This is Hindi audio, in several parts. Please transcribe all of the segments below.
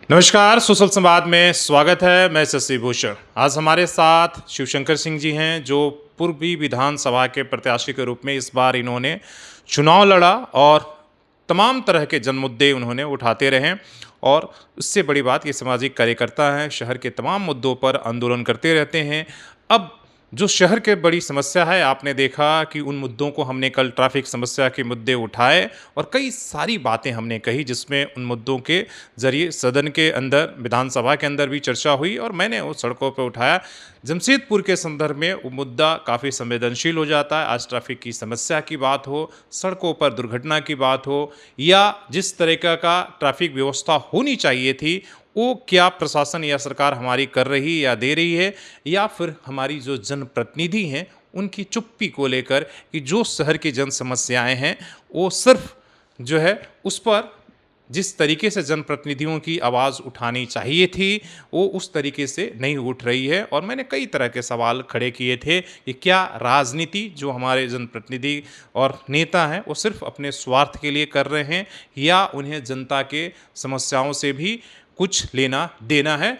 नमस्कार, सुशल संवाद में स्वागत है। मैं शशि भूषण। आज हमारे साथ शिवशंकर सिंह जी हैं, जो पूर्वी विधानसभा के प्रत्याशी के रूप में इस बार इन्होंने चुनाव लड़ा और तमाम तरह के जन मुद्दे उन्होंने उठाते रहे। और उससे बड़ी बात, ये सामाजिक कार्यकर्ता हैं, शहर के तमाम मुद्दों पर आंदोलन करते रहते हैं। अब जो शहर के बड़ी समस्या है, आपने देखा कि उन मुद्दों को हमने कल ट्रैफिक समस्या के मुद्दे उठाए और कई सारी बातें हमने कही, जिसमें उन मुद्दों के ज़रिए सदन के अंदर, विधानसभा के अंदर भी चर्चा हुई और मैंने वो सड़कों पर उठाया। जमशेदपुर के संदर्भ में वो मुद्दा काफ़ी संवेदनशील हो जाता है। आज ट्रैफिक की समस्या की बात हो, सड़कों पर दुर्घटना की बात हो, या जिस तरीक़ा का ट्रैफिक व्यवस्था होनी चाहिए थी, वो क्या प्रशासन या सरकार हमारी कर रही या दे रही है, या फिर हमारी जो जनप्रतिनिधि हैं उनकी चुप्पी को लेकर कि जो शहर की जन समस्याएं हैं वो सिर्फ जो है उस पर जिस तरीके से जनप्रतिनिधियों की आवाज़ उठानी चाहिए थी वो उस तरीके से नहीं उठ रही है। और मैंने कई तरह के सवाल खड़े किए थे कि क्या राजनीति जो हमारे जनप्रतिनिधि और नेता हैं वो सिर्फ अपने स्वार्थ के लिए कर रहे हैं, या उन्हें जनता के समस्याओं से भी कुछ लेना देना है।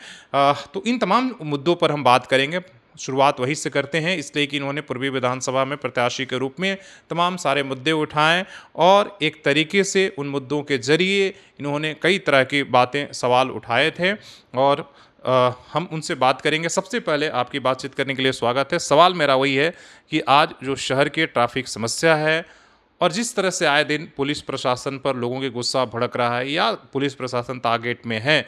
तो इन तमाम मुद्दों पर हम बात करेंगे। शुरुआत वहीं से करते हैं, इसलिए कि इन्होंने पूर्वी विधानसभा में प्रत्याशी के रूप में तमाम सारे मुद्दे उठाए और एक तरीके से उन मुद्दों के जरिए इन्होंने कई तरह की बातें, सवाल उठाए थे और हम उनसे बात करेंगे। सबसे पहले आपकी बातचीत करने के लिए स्वागत है। सवाल मेरा वही है कि आज जो शहर के ट्रैफिक समस्या है और जिस तरह से आए दिन पुलिस प्रशासन पर लोगों के गुस्सा भड़क रहा है या पुलिस प्रशासन टारगेट में है,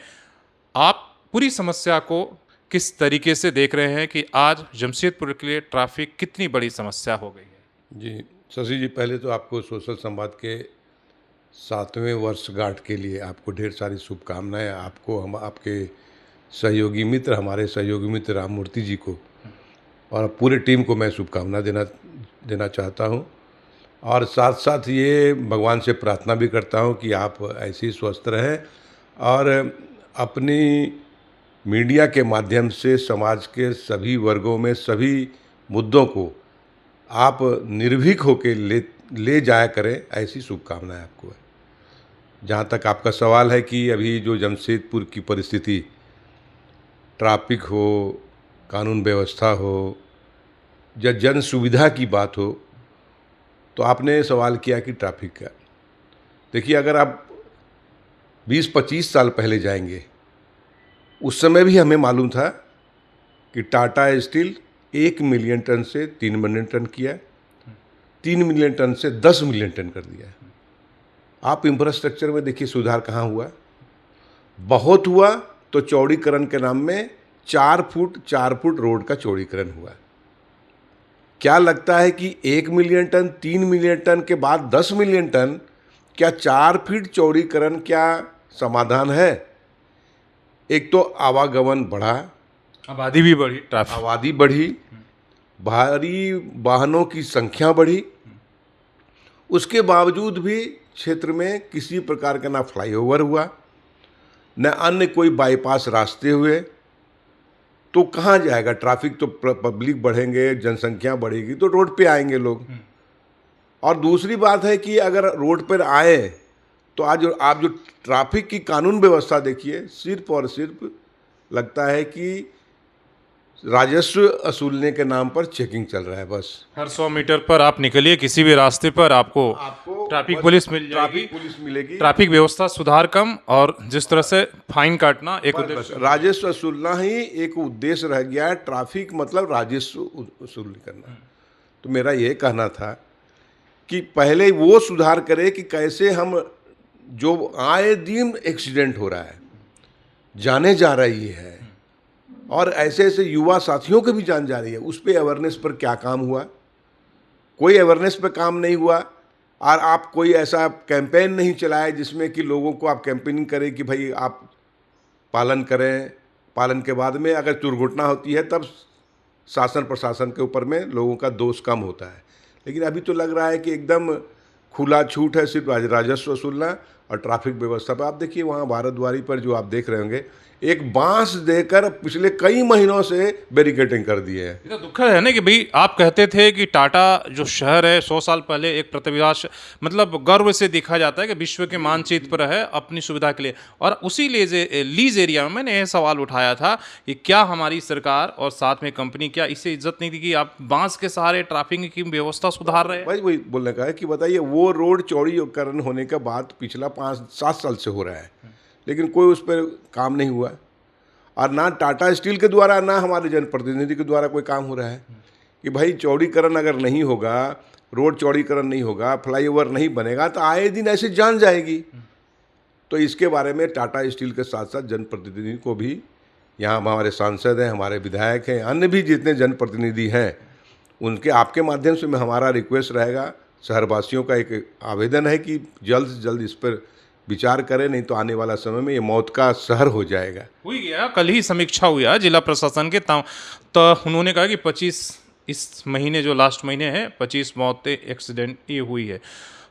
आप पूरी समस्या को किस तरीके से देख रहे हैं कि आज जमशेदपुर के लिए ट्रैफिक कितनी बड़ी समस्या हो गई है? जी, शशि जी, पहले तो आपको सोशल संवाद के 7वें वर्षगांठ के लिए आपको ढेर सारी शुभकामनाएं। आपको, हम आपके सहयोगी मित्र, हमारे सहयोगी मित्र राममूर्ति जी को और पूरे टीम को मैं शुभकामना देना चाहता हूं। और साथ साथ ये भगवान से प्रार्थना भी करता हूं कि आप ऐसे ही स्वस्थ रहें और अपनी मीडिया के माध्यम से समाज के सभी वर्गों में सभी मुद्दों को आप निर्भीक होकर ले जाया करें, ऐसी शुभकामनाएं आपको है। जहाँ तक आपका सवाल है कि अभी जो जमशेदपुर की परिस्थिति, ट्रैफिक हो, कानून व्यवस्था हो या जन सुविधा की बात हो, तो आपने सवाल किया कि ट्रैफिक का। देखिए, अगर आप 20-25 साल पहले जाएंगे, उस समय भी हमें मालूम था कि टाटा स्टील 1 मिलियन टन से 3 मिलियन टन किया, 3 मिलियन टन से 10 मिलियन टन कर दिया। आप इंफ्रास्ट्रक्चर में देखिए सुधार कहाँ हुआ। बहुत हुआ तो चौड़ीकरण के नाम में 4 फुट रोड का चौड़ीकरण हुआ। क्या लगता है कि 1 मिलियन टन, 3 मिलियन टन के बाद 10 मिलियन टन, क्या 4 फीट चौड़ीकरण क्या समाधान है? एक तो आवागमन बढ़ा, आबादी भी बढ़ी, ट्रैफिक आबादी बढ़ी, भारी वाहनों की संख्या बढ़ी, उसके बावजूद भी क्षेत्र में किसी प्रकार का ना फ्लाईओवर हुआ, न अन्य कोई बाईपास रास्ते हुए। तो कहाँ जाएगा ट्रैफिक? तो पब्लिक बढ़ेंगे, जनसंख्या बढ़ेगी तो रोड पे आएंगे लोग। और दूसरी बात है कि अगर रोड पर आए तो आज आप जो ट्रैफिक की कानून व्यवस्था देखिए, सिर्फ और सिर्फ लगता है कि राजस्व वसूलने के नाम पर चेकिंग चल रहा है। बस हर 100 मीटर पर आप निकलिए किसी भी रास्ते पर आपको ट्रैफिक पुलिस मिल जाएगी, ट्रैफिक पुलिस मिलेगी। ट्रैफिक व्यवस्था सुधार कम और जिस तरह से फाइन काटना एक उद्देश्य, राजस्व वसूलना ही एक उद्देश्य रह गया है। ट्रैफिक मतलब राजस्व वसूल करना। तो मेरा ये कहना था कि पहले वो सुधार करे कि कैसे हम, जो आए दिन एक्सीडेंट हो रहा है, जाने जा रही है और ऐसे ऐसे युवा साथियों के भी जान जा रही है, उस पर अवेयरनेस पर क्या काम हुआ? कोई अवेयरनेस पर काम नहीं हुआ। और आप कोई ऐसा कैंपेन नहीं चलाए जिसमें कि लोगों को आप कैंपेनिंग करें कि भाई आप पालन करें। पालन के बाद में अगर दुर्घटना होती है तब शासन प्रशासन के ऊपर में लोगों का दोष कम होता है। लेकिन अभी तो लग रहा है कि एकदम खुला छूट है, सिर्फ राजस्व वसूलना। और ट्रैफिक व्यवस्था पर। आप देखिए वहाँ भारतवारी पर जो आप देख रहे होंगे, एक बांस देकर पिछले कई महीनों से बैरिकेडिंग कर दिए है। ये तो दुखद है ना कि भाई आप कहते थे कि टाटा जो शहर है 100 साल पहले एक प्रतिभाश मतलब गर्व से देखा जाता है कि विश्व के मानचित्र पर है अपनी सुविधा के लिए, और उसी लीज एरिया में मैंने यह सवाल उठाया था कि क्या हमारी सरकार और साथ में कंपनी क्या इसे इज्जत नहीं दी कि आप बांस के सहारे ट्रैफिक की व्यवस्था सुधार रहे हैं। भाई वही बोलने का है कि बताइए, वो रोड चौड़ीकरण होने के बाद पिछला 5-7 साल से हो रहा है, लेकिन कोई उस पर काम नहीं हुआ, और ना टाटा स्टील के द्वारा ना हमारे जनप्रतिनिधि के द्वारा कोई काम हो रहा है कि भाई चौड़ीकरण अगर नहीं होगा, रोड चौड़ीकरण नहीं होगा, फ्लाईओवर नहीं बनेगा तो आए दिन ऐसे जान जाएगी। तो इसके बारे में टाटा स्टील के साथ साथ जनप्रतिनिधि को भी, यहाँ हमारे सांसद हैं, हमारे विधायक हैं, अन्य भी जितने जनप्रतिनिधि हैं, उनके आपके माध्यम से मैं हमारा रिक्वेस्ट रहेगा, शहरवासियों का एक आवेदन है कि जल्द से जल्द इस पर विचार करें, नहीं तो आने वाला समय में ये मौत का शहर हो जाएगा। हुई गया, कल ही समीक्षा हुआ जिला प्रशासन के तो उन्होंने कहा कि 25 इस महीने जो लास्ट महीने है 25 मौतें एक्सीडेंट ये हुई है।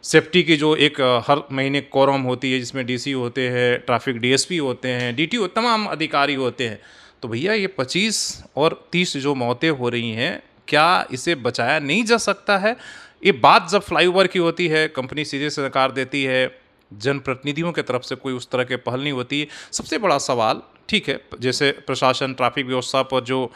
सेफ्टी की जो एक हर महीने कोरम होती है जिसमें डीसी होते हैं, ट्रैफिक डीएसपी होते हैं, डीटीओ तमाम अधिकारी होते हैं। तो भैया ये 25 और 30 जो मौतें हो रही हैं, क्या इसे बचाया नहीं जा सकता है? ये बात जब फ्लाईओवर की होती है, कंपनी सीधे से नकार देती है, जनप्रतिनिधियों की तरफ से कोई उस तरह के पहल नहीं होती। सबसे बड़ा सवाल, ठीक है, जैसे प्रशासन ट्रैफिक व्यवस्था पर जो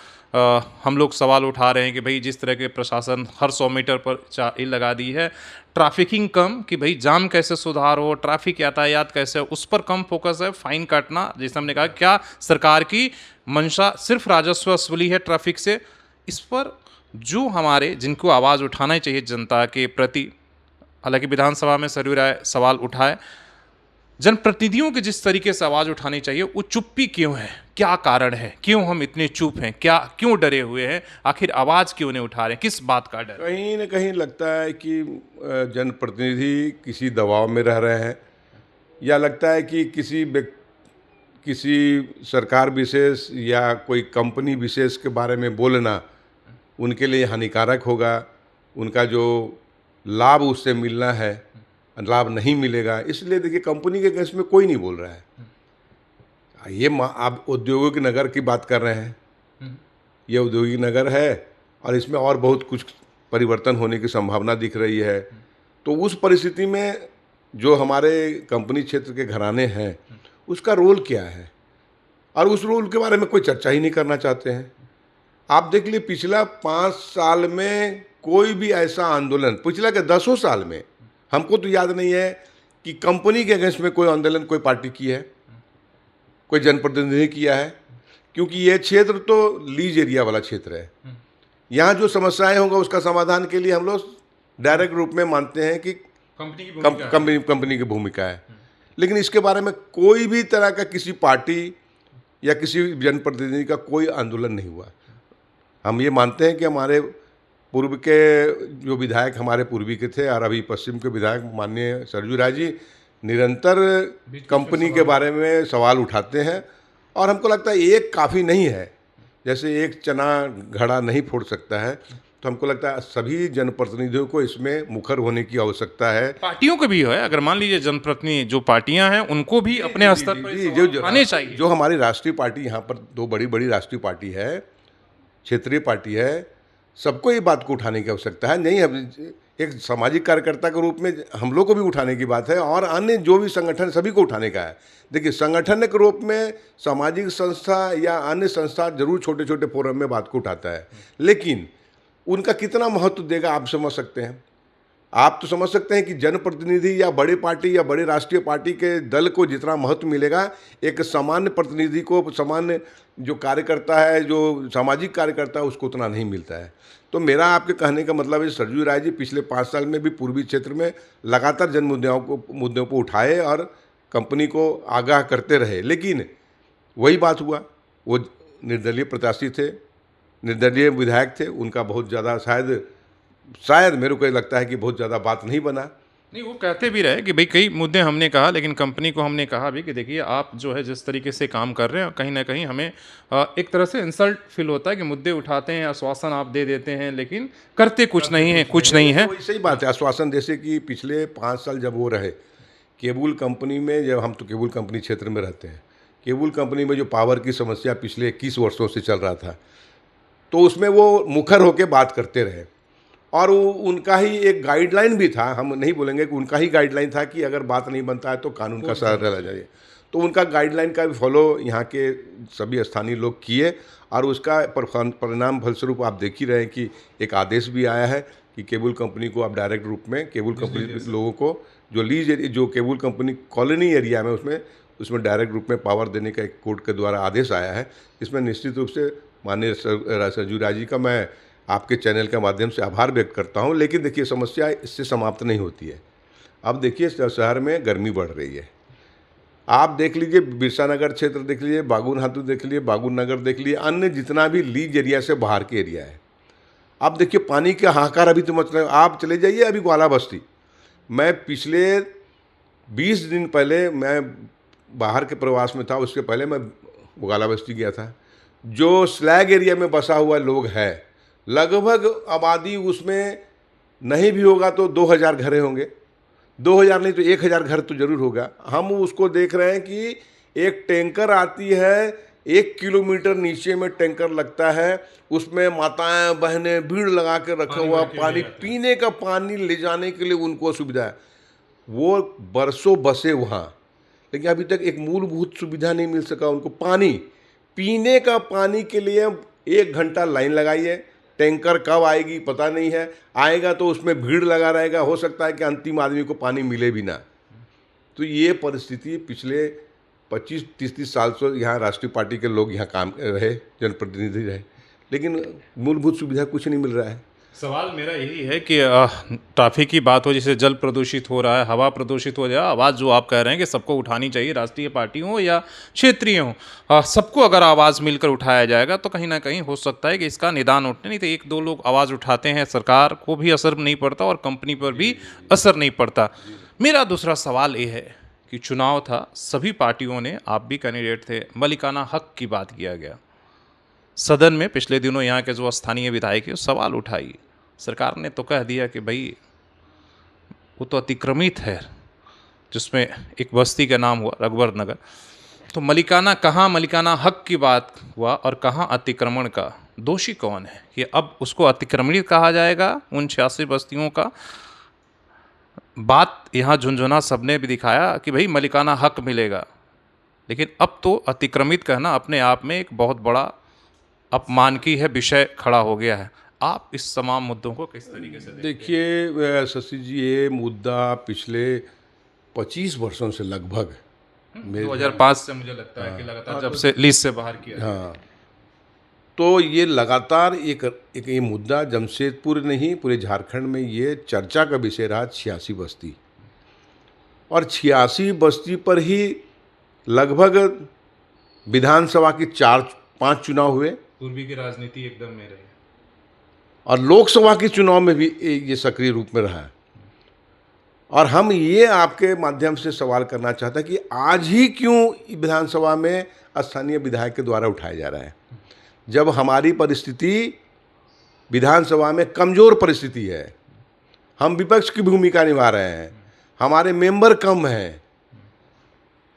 हम लोग सवाल उठा रहे हैं कि भाई जिस तरह के प्रशासन हर 100 मीटर पर चाबी लगा दी है, ट्रैफिकिंग कम कि भाई जाम कैसे सुधार हो, ट्रैफिक यातायात कैसे हो, उस पर कम फोकस है। फाइन काटना, जैसे हमने कहा, क्या सरकार की मंशा सिर्फ राजस्व वसूली है ट्रैफिक से? इस पर जो हमारे जिनको आवाज़ उठाना ही चाहिए जनता के प्रति, हालांकि विधानसभा में सरयू राय सवाल उठाए, जनप्रतिनिधियों के जिस तरीके से आवाज़ उठानी चाहिए वो चुप्पी क्यों है? क्या कारण है? क्यों हम इतने चुप हैं? क्यों डरे हुए हैं? आखिर आवाज़ क्यों नहीं उठा रहे? किस बात का डर? कहीं ना कहीं लगता है कि जनप्रतिनिधि किसी दबाव में रह रहे हैं, या लगता है कि किसी सरकार विशेष या कोई कंपनी विशेष के बारे में बोलना उनके लिए हानिकारक होगा, उनका जो लाभ उससे मिलना है लाभ नहीं मिलेगा। इसलिए देखिए, कंपनी के केस में कोई नहीं बोल रहा है। ये आप औद्योगिक नगर की बात कर रहे हैं, ये औद्योगिक नगर है और इसमें और बहुत कुछ परिवर्तन होने की संभावना दिख रही है। तो उस परिस्थिति में जो हमारे कंपनी क्षेत्र के घराने हैं, उसका रोल क्या है, और उस रोल के बारे में कोई चर्चा ही नहीं करना चाहते हैं। आप देख लीजिए, पिछला 5 साल में कोई भी ऐसा आंदोलन, पिछला के 10 साल में हमको तो याद नहीं है कि कंपनी के अगेंस्ट में कोई आंदोलन कोई पार्टी की है, कोई जनप्रतिनिधि किया है, क्योंकि ये क्षेत्र तो लीज एरिया वाला क्षेत्र है। यहाँ जो समस्याएं होंगे उसका समाधान के लिए हम लोग डायरेक्ट रूप में मानते हैं कि कंपनी की भूमिका है, लेकिन इसके बारे में कोई भी तरह का किसी पार्टी या किसी जनप्रतिनिधि का कोई आंदोलन नहीं हुआ। हम ये मानते हैं कि हमारे पूर्व के जो विधायक हमारे पूर्वी के थे और अभी पश्चिम के विधायक माननीय सरयू राय जी निरंतर कंपनी के बारे में सवाल उठाते हैं, और हमको लगता है एक काफ़ी नहीं है। जैसे एक चना घड़ा नहीं फोड़ सकता है, तो हमको लगता है सभी जनप्रतिनिधियों को इसमें मुखर होने की आवश्यकता है। पार्टियों को भी है, अगर मान लीजिए जनप्रतिनिधि जो पार्टियां हैं उनको भी अपने स्तर पर आने चाहिए। जो हमारी राष्ट्रीय पार्टी, यहाँ पर 2 बड़ी बड़ी राष्ट्रीय पार्टी है, क्षेत्रीय पार्टी है, सबको ये बात को उठाने की आवश्यकता है। नहीं, अब एक सामाजिक कार्यकर्ता के रूप में हम लोग को भी उठाने की बात है, और अन्य जो भी संगठन सभी को उठाने का है। देखिए, संगठन के रूप में सामाजिक संस्था या अन्य संस्था जरूर छोटे छोटे फोरम में बात को उठाता है, लेकिन उनका कितना महत्व देगा आप समझ सकते हैं। आप तो समझ सकते हैं कि जनप्रतिनिधि या बड़ी पार्टी या बड़ी राष्ट्रीय पार्टी के दल को जितना महत्व मिलेगा, एक सामान्य प्रतिनिधि को, सामान्य जो कार्यकर्ता है, जो सामाजिक कार्यकर्ता है, उसको उतना नहीं मिलता है। तो मेरा आपके कहने का मतलब है, सरयू राय जी पिछले 5 साल में भी पूर्वी क्षेत्र में लगातार जन मुद्दों को उठाए और कंपनी को आगाह करते रहे, लेकिन वही बात हुआ, वो निर्दलीय प्रत्याशी थे, निर्दलीय विधायक थे, उनका बहुत ज़्यादा शायद मेरे को लगता है कि बहुत ज़्यादा बात नहीं बना। नहीं, वो कहते भी रहे कि भाई कई मुद्दे हमने कहा, लेकिन कंपनी को हमने कहा भी कि देखिए आप जो है जिस तरीके से काम कर रहे हैं, कहीं ना कहीं हमें एक तरह से इंसल्ट फील होता है कि मुद्दे उठाते हैं, आश्वासन आप दे देते हैं, लेकिन करते कुछ नहीं है, कुछ नहीं है। सही बात है, आश्वासन जैसे कि पिछले 5 साल जब वो रहे, केबल कंपनी में, जब हम तो केबल कंपनी क्षेत्र में रहते हैं, केबल कंपनी में जो पावर की समस्या पिछले 21 वर्षों से चल रहा था, तो उसमें वो मुखर होकर बात करते रहे और उनका ही एक गाइडलाइन भी था, हम नहीं बोलेंगे कि उनका ही गाइडलाइन था कि अगर बात नहीं बनता है तो कानून का सहारा लेना चाहिए। तो उनका गाइडलाइन का भी फॉलो यहाँ के सभी स्थानीय लोग किए और उसका परिणाम फलस्वरूप आप देख ही रहे हैं कि एक आदेश भी आया है कि केबल कंपनी को आप डायरेक्ट रूप में केबल कंपनी के लोगों को जो जो केबल कंपनी कॉलोनी एरिया में उसमें डायरेक्ट रूप में पावर देने का एक कोर्ट के द्वारा आदेश आया है। इसमें निश्चित रूप से माननीय सरजू राय जी का मैं आपके चैनल के माध्यम से आभार व्यक्त करता हूं। लेकिन देखिए, समस्या इससे समाप्त नहीं होती है। अब देखिए, शहर में गर्मी बढ़ रही है। आप देख लीजिए, बिरसा नगर क्षेत्र देख लीजिए, बागुन हाथू देख लीजिए, बागुन नगर देख लीजिए, अन्य जितना भी लीज एरिया से बाहर के एरिया है, आप देखिए पानी का हाहाकार अभी तो मच रहा है। आप चले जाइए अभी ग्वाला बस्ती, मैं पिछले 20 दिन पहले मैं बाहर के प्रवास में था, उसके पहले मैं ग्वाला बस्ती गया था। जो स्लैग एरिया में बसा हुआ लोग है, लगभग आबादी उसमें नहीं भी होगा तो 2000 घरें होंगे, 2000 नहीं तो 1000 घर तो जरूर होगा। हम उसको देख रहे हैं कि एक टैंकर आती है, 1 किलोमीटर नीचे में टैंकर लगता है, उसमें माताएं बहनें भीड़ लगा के रखा हुआ पानी, पीने का पानी ले जाने के लिए उनको सुविधा है। वो बरसों बसे वहाँ, लेकिन अभी तक एक मूलभूत सुविधा नहीं मिल सका उनको। पानी, पीने का पानी के लिए 1 घंटा लाइन लगाई है, टैंकर कब आएगी पता नहीं है, आएगा तो उसमें भीड़ लगा रहेगा, हो सकता है कि अंतिम आदमी को पानी मिले भी ना। तो ये परिस्थिति पिछले 25-30 साल से यहाँ राष्ट्रीय पार्टी के लोग यहाँ काम रहे, जनप्रतिनिधि रहे, लेकिन मूलभूत सुविधा कुछ नहीं मिल रहा है। सवाल मेरा यही है कि ट्रैफिक की बात हो, जैसे जल प्रदूषित हो रहा है, हवा प्रदूषित हो जाए, आवाज़ जो आप कह रहे हैं कि सबको उठानी चाहिए, राष्ट्रीय पार्टी हो या क्षेत्रीय हो, सबको अगर आवाज़ मिलकर उठाया जाएगा तो कहीं ना कहीं हो सकता है कि इसका निदान उठने, नहीं तो 1-2 लोग आवाज़ उठाते हैं, सरकार को भी असर नहीं पड़ता और कंपनी पर भी असर नहीं पड़ता। मेरा दूसरा सवाल ये है कि चुनाव था, सभी पार्टियों ने, आप भी कैंडिडेट थे, मलिकाना हक की बात किया गया सदन में। पिछले दिनों यहाँ के जो स्थानीय विधायक है सवाल उठाई, सरकार ने तो कह दिया कि भाई वो तो अतिक्रमित है, जिसमें एक बस्ती का नाम हुआ रघुवर नगर। तो मलिकाना कहाँ, मलिकाना हक की बात हुआ और कहाँ अतिक्रमण का? दोषी कौन है कि अब उसको अतिक्रमित कहा जाएगा? उन 86 बस्तियों का बात यहाँ झुंझुना सबने भी दिखाया कि भाई मलिकाना हक मिलेगा, लेकिन अब तो अतिक्रमित कहना अपने आप में एक बहुत बड़ा अपमान की है विषय खड़ा हो गया है। आप इस तमाम मुद्दों को किस तरीके से देखिए शशि जी, ये मुद्दा पिछले 25 वर्षों से लगभग 2005 से मुझे लगता है कि लगातार जब से लीज से बाहर किया। हाँ, तो ये लगातार एक ये मुद्दा जमशेदपुर नहीं पूरे झारखंड में ये चर्चा का विषय रहा। 86 बस्ती, और 86 बस्ती पर ही लगभग विधानसभा के 4-5 चुनाव हुए, पूर्वी की राजनीति एकदम में रही, और लोकसभा के चुनाव में भी ये सक्रिय रूप में रहा है। और हम ये आपके माध्यम से सवाल करना चाहते हैं कि आज ही क्यों विधानसभा में स्थानीय विधायक के द्वारा उठाया जा रहा है, जब हमारी परिस्थिति विधानसभा में कमज़ोर परिस्थिति है, हम विपक्ष की भूमिका निभा रहे हैं, हमारे मेंबर कम हैं।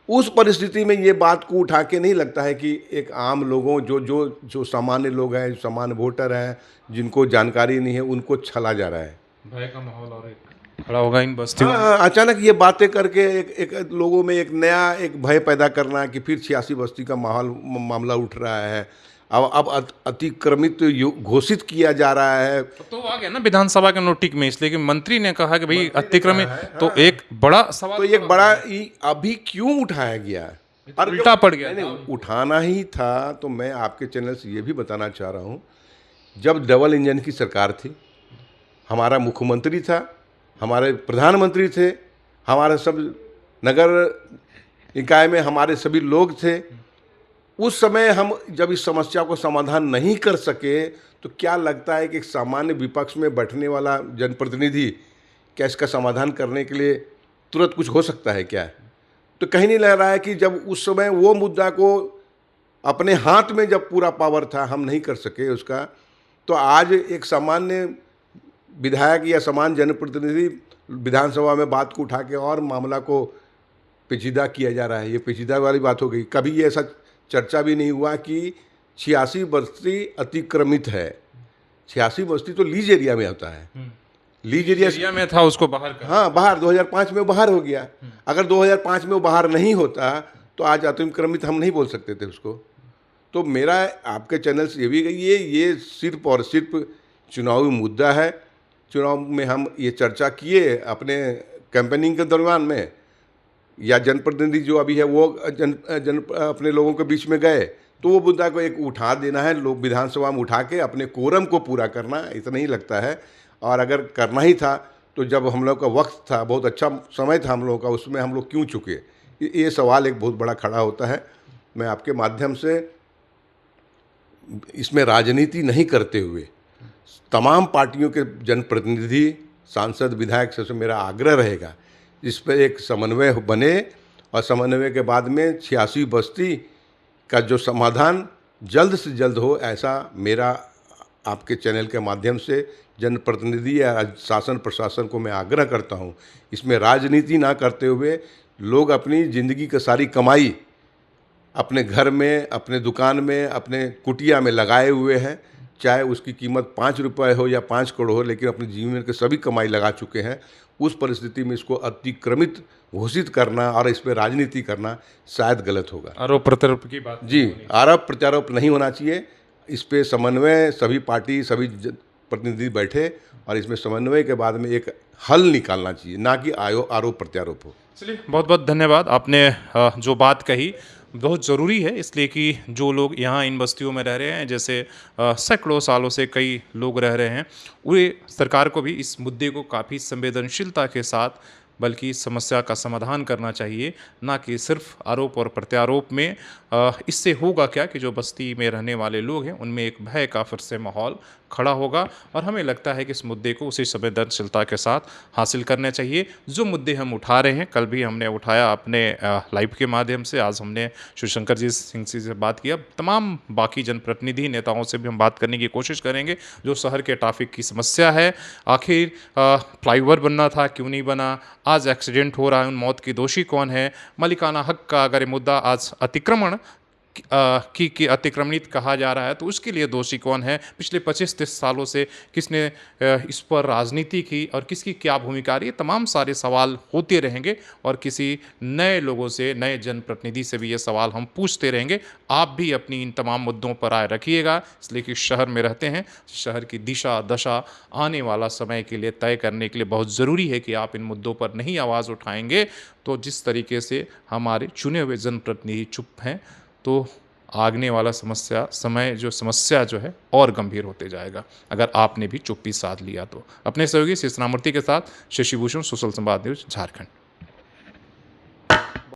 उस परिस्थिति में ये बात को उठा के नहीं लगता है कि एक आम लोगों जो सामान्य लोग हैं, सामान्य वोटर हैं, जिनको जानकारी नहीं है, उनको छला जा रहा है। भय का माहौल और एक खड़ा होगा इन बस्तियों में। अचानक ये बातें करके एक लोगों में एक नया एक भय पैदा करना कि फिर 86 बस्ती का मामला उठ रहा है, अब अतिक्रमित घोषित किया जा रहा है। तो आ गया ना विधानसभा के नोटिस में, इसलिए कि मंत्री ने कहा कि भाई अतिक्रमित, तो एक बड़ा सवाल, तो एक बड़ा अभी क्यों उठाया गया, और उल्टा पड़ गया। नहीं, उठाना ही था। तो मैं आपके चैनल से ये भी बताना चाह रहा हूँ, जब डबल इंजन की सरकार थी, हमारा मुख्यमंत्री था, हमारे प्रधानमंत्री थे, हमारे सब नगर निकाय में हमारे सभी लोग थे, उस समय हम जब इस समस्या को समाधान नहीं कर सके, तो क्या लगता है कि एक सामान्य विपक्ष में बैठने वाला जनप्रतिनिधि क्या इसका समाधान करने के लिए तुरंत कुछ हो सकता है क्या? तो कहीं नहीं लग रहा है कि जब उस समय वो मुद्दा को अपने हाथ में जब पूरा पावर था, हम नहीं कर सके उसका, तो आज एक सामान्य विधायक या सामान्य जनप्रतिनिधि विधानसभा में बात को उठा के और मामला को पेचीदा किया जा रहा है। ये पेचीदा वाली बात हो गई। कभी ये ऐसा चर्चा भी नहीं हुआ कि 86 बस्ती अतिक्रमित है। 86 बस्ती तो लीज एरिया में होता है। लीज एरिया में था, उसको बाहर कर। हाँ, बाहर 2005 में बाहर हो गया। अगर 2005 में वो बाहर नहीं होता तो आज अतिक्रमित हम नहीं बोल सकते थे उसको। तो मेरा आपके चैनल से ये भी गई ये सिर्फ और सिर्फ चुनावी मुद्दा है। चुनाव में हम ये चर्चा किए अपने कैंपेनिंग के दरमियान में, या जनप्रतिनिधि जो अभी है वो अपने लोगों के बीच में गए, तो वो मुद्दा को एक उठा देना है, लोग विधानसभा में उठा के अपने कोरम को पूरा करना, इतना ही लगता है। और अगर करना ही था तो जब हम लोग का वक्त था, बहुत अच्छा समय था हम लोगों का, उसमें हम लोग क्यों चुके, ये सवाल एक बहुत बड़ा खड़ा होता है। मैं आपके माध्यम से इसमें राजनीति नहीं करते हुए तमाम पार्टियों के जनप्रतिनिधि, सांसद, विधायक से मेरा आग्रह रहेगा इस पर एक समन्वय बने, और समन्वय के बाद में 86 बस्ती का जो समाधान जल्द से जल्द हो, ऐसा मेरा आपके चैनल के माध्यम से जनप्रतिनिधि या शासन प्रशासन को मैं आग्रह करता हूँ। इसमें राजनीति ना करते हुए लोग अपनी ज़िंदगी की सारी कमाई अपने घर में, अपने दुकान में, अपने कुटिया में लगाए हुए हैं, चाहे उसकी कीमत 5 रुपये हो या 5 करोड़ हो, लेकिन अपने जीवन के सभी कमाई लगा चुके हैं। उस परिस्थिति में इसको अतिक्रमित घोषित करना और इस पर राजनीति करना शायद गलत होगा। आरोप प्रत्यारोप की बात जी, आरोप प्रत्यारोप नहीं होना चाहिए। इस पे समन्वय, सभी पार्टी, सभी प्रतिनिधि बैठे और इसमें समन्वय के बाद में एक हल निकालना चाहिए, ना कि आरोप प्रत्यारोप हो। चलिए, बहुत बहुत धन्यवाद। आपने जो बात कही बहुत ज़रूरी है, इसलिए कि जो लोग यहाँ इन बस्तियों में रह रहे हैं, जैसे सैकड़ों सालों से कई लोग रह रहे हैं, वे सरकार को भी इस मुद्दे को काफ़ी संवेदनशीलता के साथ बल्कि समस्या का समाधान करना चाहिए, ना कि सिर्फ आरोप और प्रत्यारोप में। इससे होगा क्या कि जो बस्ती में रहने वाले लोग हैं उनमें एक भय का फिर से माहौल खड़ा होगा, और हमें लगता है कि इस मुद्दे को उसी संवेदनशीलता के साथ हासिल करना चाहिए। जो मुद्दे हम उठा रहे हैं, कल भी हमने उठाया अपने लाइव के माध्यम से, आज हमने शिवशंकर जी सिंह से बात किया, तमाम बाकी जनप्रतिनिधि नेताओं से भी हम बात करने की कोशिश करेंगे। जो शहर के ट्रैफिक की समस्या है, आखिर फ्लाईओवर बनना था, क्यों नहीं बना, आज एक्सीडेंट हो रहा है, उन मौत की दोषी कौन है, मालिकाना हक का अगर ये मुद्दा आज अतिक्रमण की अतिक्रमणित कहा जा रहा है तो उसके लिए दोषी कौन है, पिछले 25-30 सालों से किसने इस पर राजनीति की और किसकी क्या भूमिका रही है, तमाम सारे सवाल होते रहेंगे और किसी नए लोगों से, नए जनप्रतिनिधि से भी ये सवाल हम पूछते रहेंगे। आप भी अपनी इन तमाम मुद्दों पर राय रखिएगा, इसलिए कि शहर में रहते हैं, शहर की दिशा दशा आने वाला समय के लिए तय करने के लिए बहुत ज़रूरी है कि आप इन मुद्दों पर नहीं आवाज़ उठाएंगे तो जिस तरीके से हमारे चुने हुए जनप्रतिनिधि चुप हैं तो आगने वाला समस्या जो है और गंभीर होते जाएगा, अगर आपने भी चुप्पी साध लिया तो। अपने सहयोगी शिवसेना मूर्ति के साथ शशि भूषण, सोशल संवाद न्यूज़, झारखंड।